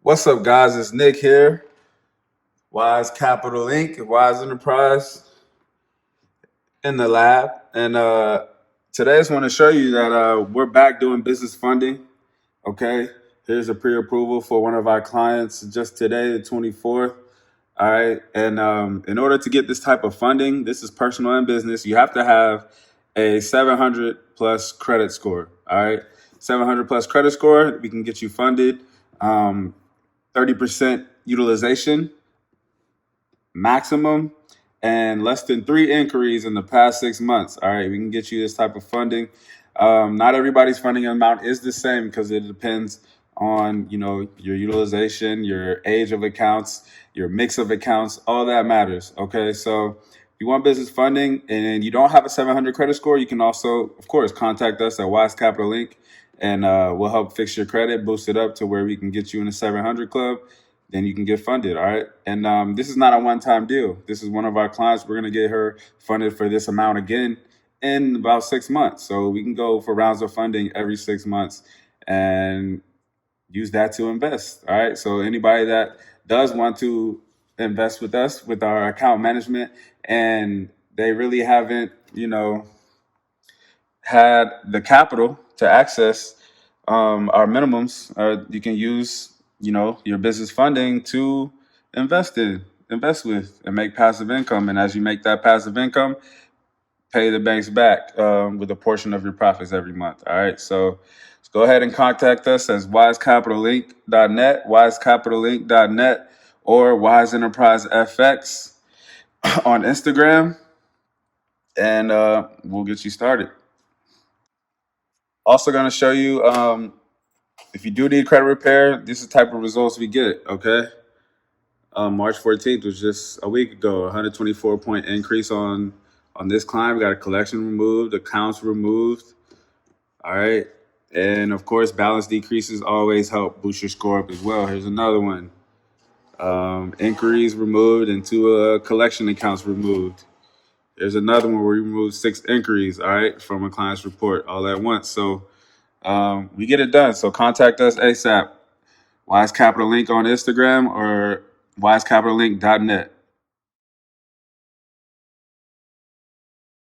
What's up, guys? It's Nick here. Wise Capital Inc., Wise Enterprise in the lab. And today I just want to show you that we're back doing business funding. Okay. Here's a pre-approval for one of our clients just today, the 24th. All right. And in order to get this type of funding, this is personal and business, you have to have a 700 plus credit score. All right. 700 plus credit score, we can get you funded. 30% utilization maximum and less than 3 inquiries in the past 6 months. All right, we can get you this type of funding. Not everybody's funding amount is the same because it depends on your utilization, your age of accounts, your mix of accounts, all that matters. Okay, so if you want business funding and you don't have a 700 credit score, you can also, of course, contact us at Wise Capital Inc. and we'll help fix your credit, boost it up to where we can get you in the 700 club. Then you can get funded. All right. And this is not a one-time deal. This is one of our clients. We're going to get her funded for this amount again in about 6 months. So we can go for rounds of funding every 6 months and use that to invest. All right. So anybody that does want to invest with us with our account management and they really haven't, had the capital to access our minimums, you can use your business funding to invest with and make passive income. And as you make that passive income, pay the banks back with a portion of your profits every month. All right. So go ahead and contact us as wisecapitalinc.net, wisecapitalinc.net, or Wise Enterprise FX on Instagram, and we'll get you started. Also going to show you if you do need credit repair, this is the type of results we get. Okay. March 14th was just a week ago, 124-point increase on this client. We got a collection removed, accounts removed. All right. And of course, balance decreases always help boost your score up as well. Here's another one. Inquiries removed and 2 collection accounts removed. There's another one where we removed 6 inquiries, all right, from a client's report all at once. So we get it done. So contact us ASAP. Wise Capital Link on Instagram or wisecapitalinc.net.